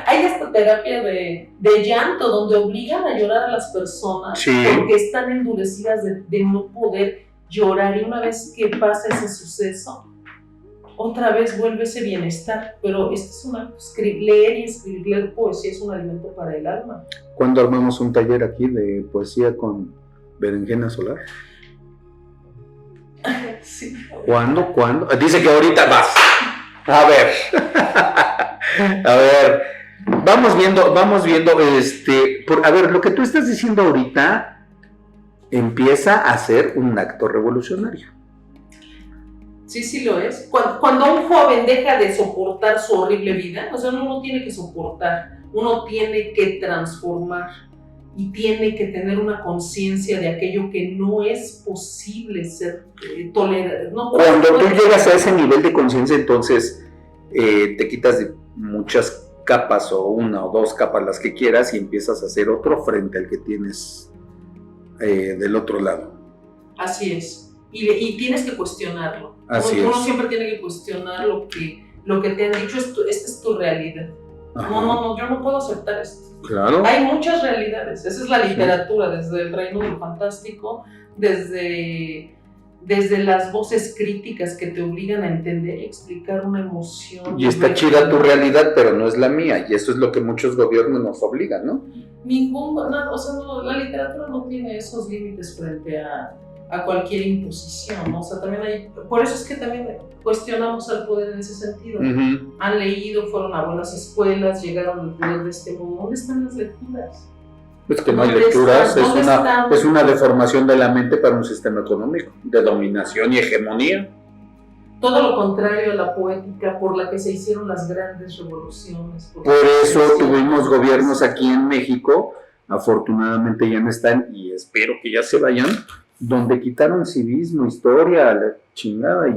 hay esta terapia de llanto donde obligan a llorar a las personas, sí, porque están endurecidas de no poder llorar, y una vez que pasa ese suceso, otra vez vuelve ese bienestar. Pero esto es una... leer y escribir, leer poesía es un alimento para el alma. ¿Cuándo armamos un taller aquí de poesía con berenjena solar? Sí. ¿Cuándo? Dice que ahorita vas. A ver. A ver. Vamos viendo, a ver, lo que tú estás diciendo ahorita empieza a ser un acto revolucionario. Sí lo es. Cuando un joven deja de soportar su horrible vida, o sea, uno no tiene que soportar, uno tiene que transformar y tiene que tener una conciencia de aquello que no es posible ser tolerado. No, cuando tú llegas a ese nivel de conciencia, entonces te quitas de muchas capas, o una o dos capas, las que quieras, y empiezas a hacer otro frente al que tienes del otro lado. Así es. Y tienes que cuestionarlo. Uno siempre tiene que cuestionar lo que te han dicho. Esta es tu realidad. Ajá. No, yo no puedo aceptar esto. Claro. Hay muchas realidades. Esa es la literatura, desde el reino del fantástico, desde las voces críticas que te obligan a entender y explicar una emoción. Y está chida tu realidad, pero no es la mía. Y eso es lo que muchos gobiernos nos obligan, ¿no? La literatura no tiene esos límites frente a cualquier imposición, ¿no? O sea, también por eso es que también cuestionamos al poder en ese sentido. Uh-huh. Han leído, fueron a buenas escuelas, llegaron al poder de este mundo. ¿Dónde están las lecturas? Es que no hay lecturas, es una deformación de la mente para un sistema económico, de dominación y hegemonía. Todo lo contrario a la poética por la que se hicieron las grandes revoluciones. Por eso tuvimos gobiernos aquí en México, afortunadamente ya no están, y espero que ya se vayan, donde quitaron civismo, historia, la chingada.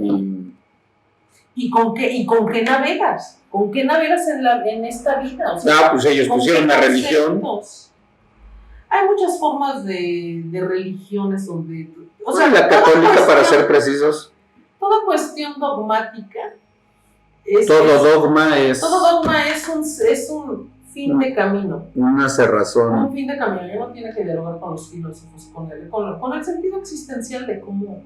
¿Y con qué navegas? ¿Con qué navegas en esta vida? O sea, pues ellos pusieron una religión. Hay muchas formas de religiones donde... O sea, la católica, para ser precisos. Toda cuestión dogmática Todo dogma es un fin de camino. Una cerrazón. Un fin de camino. Uno tiene que dialogar con los filósofos, con el sentido existencial de cómo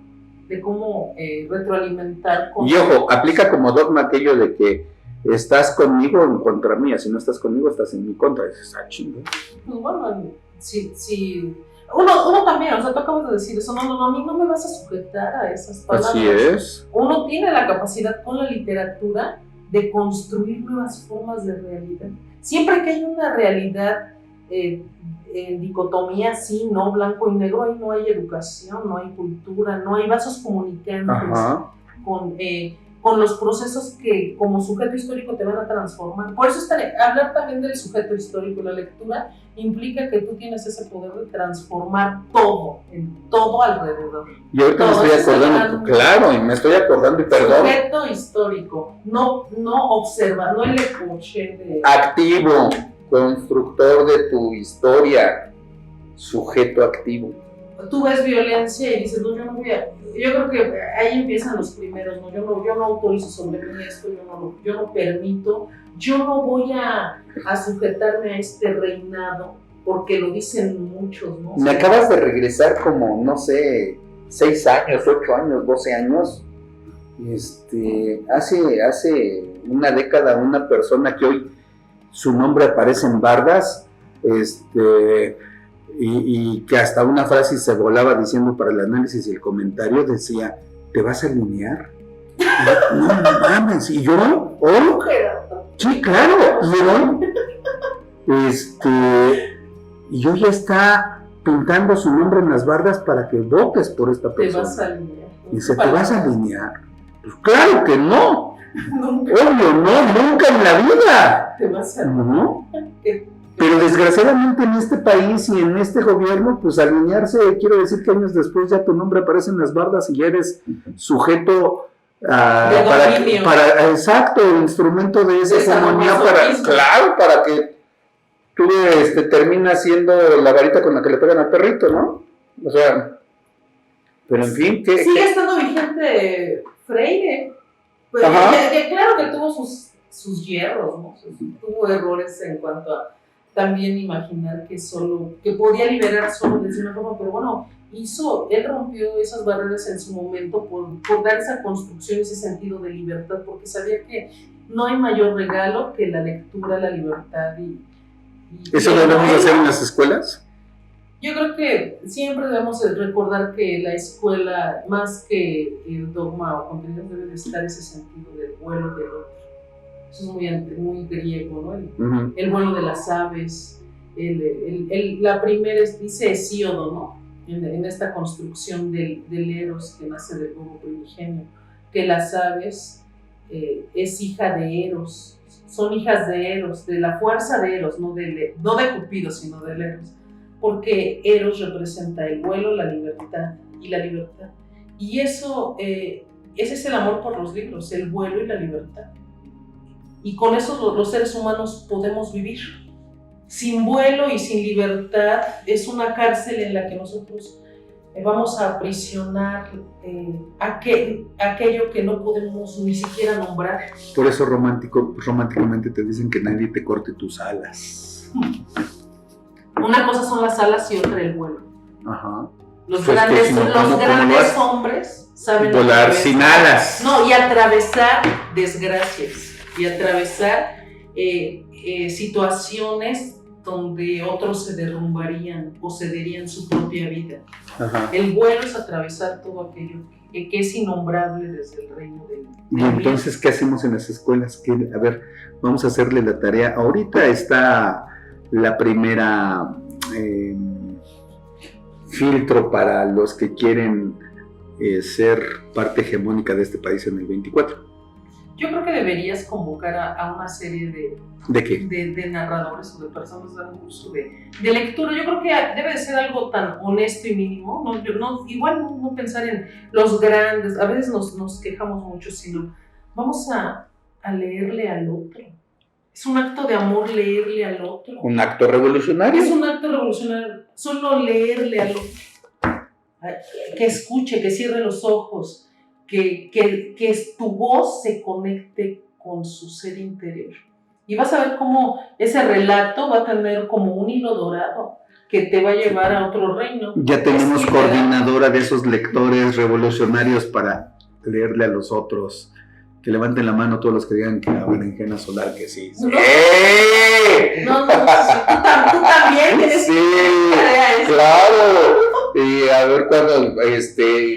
retroalimentar. Y ojo, aplica como dogma aquello de que estás conmigo en contra mía. Si no estás conmigo, estás en mi contra. Dices, chingo. Pues bueno, sí. Uno también, o sea, tú acabas de decir eso, no, a mí no me vas a sujetar a esas palabras. Así es. Uno tiene la capacidad con la literatura de construir nuevas formas de realidad. Siempre que hay una realidad en dicotomía, sí, no, blanco y negro, ahí no hay educación, no hay cultura, no hay vasos comunicantes con los procesos que como sujeto histórico te van a transformar. Por eso hablar también del sujeto histórico, la lectura implica que tú tienes ese poder de transformar todo, en todo alrededor. Y ahorita me estoy acordando, claro, y me estoy acordando, y perdón. Sujeto histórico, no observa, no el coche de... Activo, constructor de tu historia, sujeto activo. Tú ves violencia y dices, no, yo no voy a... Yo creo que ahí empiezan los primeros, ¿no? Yo no autorizo sobre mí esto, yo no permito, yo no voy a sujetarme a este reinado, porque lo dicen muchos, ¿no? Me acabas de regresar como, no sé, 6 años, 8 años, 12 años. Hace una década, una persona que hoy su nombre aparece en bardas, y que hasta una frase se volaba diciendo para el análisis y el comentario, decía, ¿te vas a alinear? No mames, y yo, ¿oh? Sí, claro, y yo ya está pintando su nombre en las bardas para que votes por esta persona. Te vas a alinear. Dice, ¿te vas a alinear? Pues claro que no. Nunca. Obvio, no, nunca en la vida. Te vas a alinear. ¿No? Pero desgraciadamente en este país y en este gobierno, pues alinearse, quiero decir que años después ya tu nombre aparece en las bardas y ya eres sujeto para exacto, instrumento de esa hegemonía para que tú terminas siendo la varita con la que le pegan al perrito, ¿no? O sea, pero en fin, sigue estando vigente Freire. Pues, claro que tuvo sus hierros, ¿no? Tuvo errores en cuanto a también imaginar que podía liberar solo desde una forma, pero bueno, él rompió esas barreras en su momento por dar esa construcción, ese sentido de libertad, porque sabía que no hay mayor regalo que la lectura, la libertad ¿Eso debemos hacer en las escuelas? Yo creo que siempre debemos recordar que la escuela, más que el dogma o contenido, debe de estar ese sentido del vuelo del otro. Eso es muy griego, ¿no? El vuelo de las aves. La primera dice Hesíodo, ¿no? En esta construcción del Eros que nace del globo primigenio, que las aves es hija de Eros, son hijas de Eros, de la fuerza de Eros, no de Cupido, sino del Eros, porque Eros representa el vuelo, la libertad y la libertad. Y eso, ese es el amor por los libros, el vuelo y la libertad. Y con eso los seres humanos podemos vivir. Sin vuelo y sin libertad es una cárcel en la que nosotros vamos a aprisionar aquello que no podemos ni siquiera nombrar. Por eso románticamente te dicen que nadie te corte tus alas. Una cosa son las alas y otra el vuelo. Ajá. Los grandes hombres saben volar sin alas. No, y atravesar desgracias. Y atravesar situaciones donde otros se derrumbarían o cederían su propia vida. Ajá. El vuelo es atravesar todo aquello que es innombrable desde el reino del Y entonces, ¿qué hacemos en las escuelas? A ver, vamos a hacerle la tarea. Ahorita está la primera filtro para los que quieren ser parte hegemónica de este país en el 24. Yo creo que deberías convocar a una serie ¿De qué? De narradores o de personas dando curso de lectura. Yo creo que debe de ser algo tan honesto y mínimo. Igual no pensar en los grandes. A veces nos quejamos mucho, sino vamos a leerle al otro. Es un acto de amor leerle al otro. ¿Un acto revolucionario? Es un acto revolucionario. Solo leerle al otro. Que escuche, que cierre los ojos. Que tu voz se conecte con su ser interior. Y vas a ver cómo ese relato va a tener como un hilo dorado que te va a llevar a otro reino. Ya tenemos coordinadora de esos lectores revolucionarios para leerle a los otros. Que levanten la mano todos los que digan que la berenjena solar, que sí. No, tú también tienes claro. Y a ver cuándo,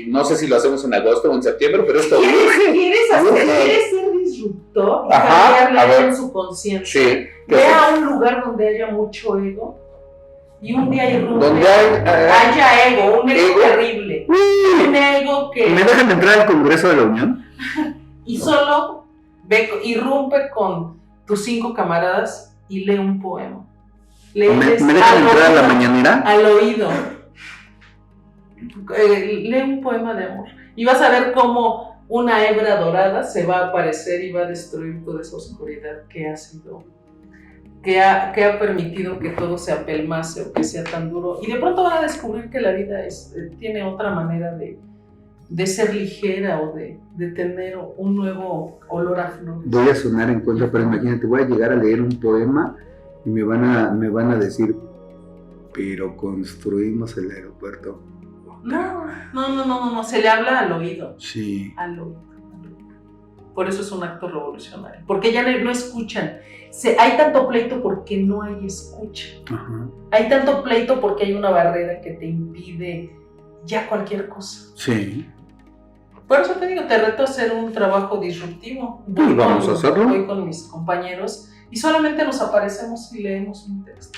no sé si lo hacemos en agosto o en septiembre, pero esto ¿Quieres ser disruptor? Cambiarle en su conciencia. Sí. Ve a un lugar donde haya mucho ego y un día haya ego, un ego terrible. Un ego que... ¿Me dejan entrar al Congreso de la Unión? Y solo irrumpe con tus 5 camaradas y lee un poema. ¿Me dejan entrar a la mañanera? Al oído. Lee un poema de amor. Y vas a ver cómo una hebra dorada se va a aparecer y va a destruir toda esa oscuridad que ha sido, que ha permitido que todo se apelmace o que sea tan duro. Y de pronto van a descubrir que la vida tiene otra manera de ser ligera o de tener un nuevo olor a flores. Voy a sonar en contra, pero imagínate, voy a llegar a leer un poema y me van a decir, pero construimos el aeropuerto. No, se le habla al oído. Sí. Al oído. Por eso es un acto revolucionario, porque ya no escuchan. Hay tanto pleito porque no hay escucha. Ajá. Hay tanto pleito porque hay una barrera que te impide ya cualquier cosa. Sí. Por eso te digo, te reto a hacer un trabajo disruptivo. Vamos a hacerlo. Voy con mis compañeros y solamente nos aparecemos y leemos un texto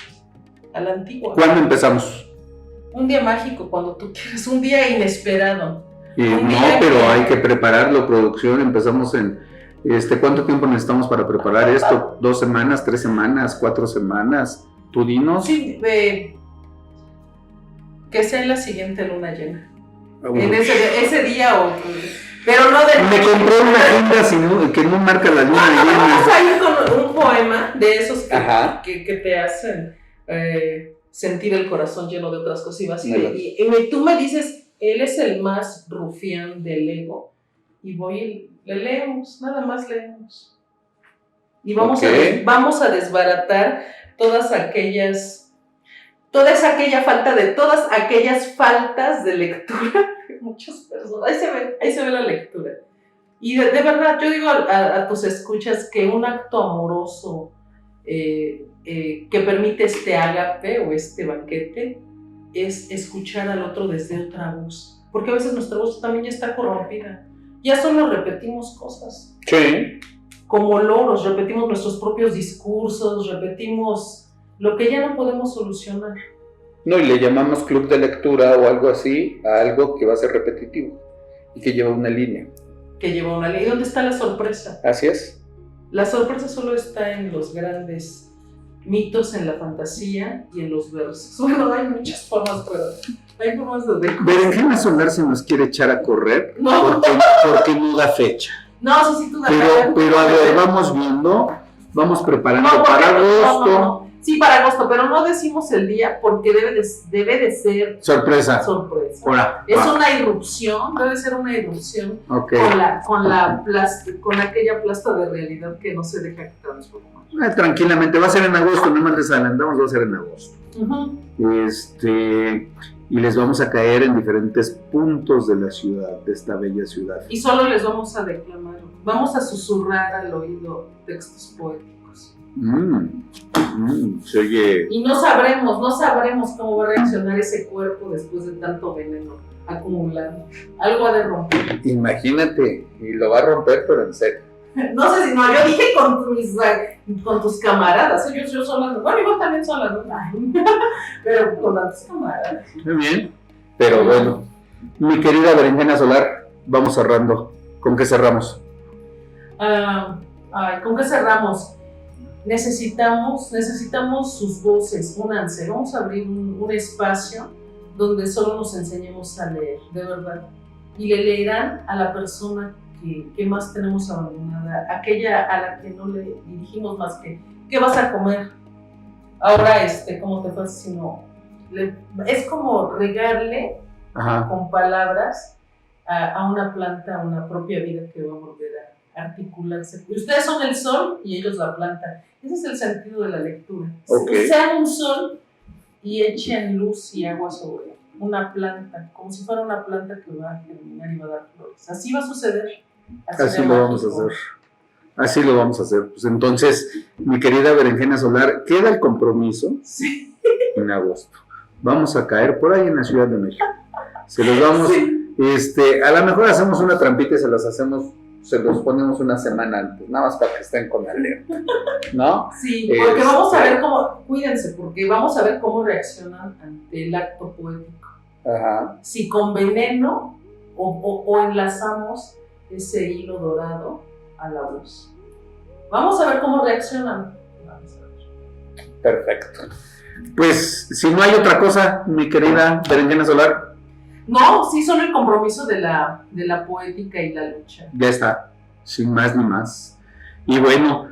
a la antigua. ¿Cuándo empezamos? Un día mágico, cuando tú quieras, un día inesperado. Pero hay que prepararlo, producción. Empezamos en... ¿Cuánto tiempo necesitamos para preparar esto? 2 semanas, 3 semanas, 4 semanas. ¿Tú dinos? Sí, que sea en la siguiente luna llena. En ese día o... Pero no de... Me compré una agenda que no marca la luna llena. Vamos a ir con un poema de esos que te hacen sentir el corazón lleno de otras cosas. Y tú me dices, él es el más rufián del ego. Y le leemos, nada más leemos. Y vamos a desbaratar todas aquellas faltas de lectura de muchas personas. Ahí se ve la lectura. Y de verdad, yo digo a tus escuchas que un acto amoroso que permite este ágape o este banquete es escuchar al otro desde otra voz. Porque a veces nuestra voz también ya está corrompida. Ya solo repetimos cosas. Sí. Como loros, repetimos nuestros propios discursos, repetimos lo que ya no podemos solucionar. No, y le llamamos club de lectura o algo así a algo que va a ser repetitivo y que lleva una línea. ¿Y dónde está la sorpresa? Así es. La sorpresa solo está en los grandes mitos, en la fantasía y en los versos. Bueno, hay muchas formas, pero hay formas de... Berenjena Solar se nos quiere echar a correr porque no da fecha. No, sí, tú da fecha. Pero a ver, vamos viendo, vamos preparando para agosto. No. Sí, para agosto, pero no decimos el día porque debe de ser sorpresa. Hola, es una irrupción, debe ser una irrupción con aquella plasta de realidad que no se deja transformar. Tranquilamente, va a ser en agosto, no más adelantamos, va a ser en agosto. Y les vamos a caer en diferentes puntos de la ciudad, de esta bella ciudad. Y solo les vamos a declamar, vamos a susurrar al oído textos poéticos. Se oye... Y no sabremos cómo va a reaccionar ese cuerpo después de tanto veneno acumulado. Algo ha de romper. Imagínate, y lo va a romper, pero en serio. No sé si no, yo dije con tus camaradas. Yo solo, bueno, igual también solo, pero con tantos camaradas. Muy bien, pero bueno, mi querida Berenjena Solar, vamos cerrando. ¿Con qué cerramos? ¿Con qué cerramos? Necesitamos sus voces, únanse. Vamos a abrir un espacio donde solo nos enseñemos a leer, de verdad. Y le leerán a la persona que más tenemos abandonada, aquella a la que no le dirigimos más que ¿qué vas a comer? Ahora, ¿cómo te fue? Es como regarle con palabras a una planta, a una propia vida que va a volver a articularse. Ustedes son el sol y ellos la planta. Ese es el sentido de la lectura. Sean un sol y echen luz y agua sobre una planta, como si fuera una planta que va a germinar y va a dar flores. Así va a suceder. Así lo vamos a hacer. Así lo vamos a hacer. Pues entonces, mi querida Berenjena Solar, queda el compromiso en agosto. Vamos a caer por ahí en la Ciudad de México. Se los vamos, a lo mejor hacemos una trampita y se los ponemos una semana antes, nada más para que estén con alerta, ¿no? Sí, porque vamos a ver cuídense, porque vamos a ver cómo reaccionan ante el acto poético. Si con veneno o enlazamos ese hilo dorado a la luz. Vamos a ver cómo reaccionan. Vamos a ver. Perfecto. Pues, si no hay otra cosa, mi querida Berenjena Solar. No, sí son el compromiso de la poética y la lucha. Ya está, sin más ni más. Y bueno,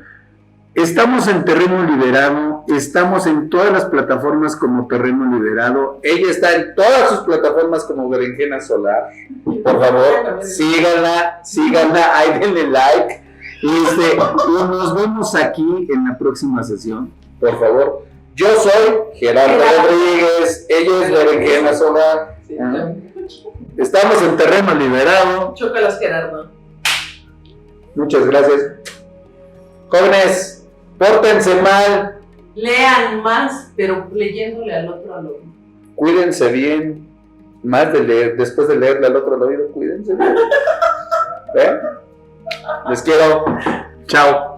estamos en Terreno Liberado, estamos en todas las plataformas como Terreno Liberado. Ella está en todas sus plataformas como Berenjena Solar. Por favor, síganla, ahí denle like. Y nos vemos aquí en la próxima sesión. Por favor, yo soy Gerardo Rodríguez, ella es Berenjena Solar. Sí, Estamos en Terreno Liberado. chócalas, Gerardo. Muchas gracias. Jóvenes, pórtense mal, Lean más, pero leyéndole al otro al oído. cuídense bien. Más de leer, después de leerle al otro al oído, cuídense bien. ¿Eh? Les quiero. Chao.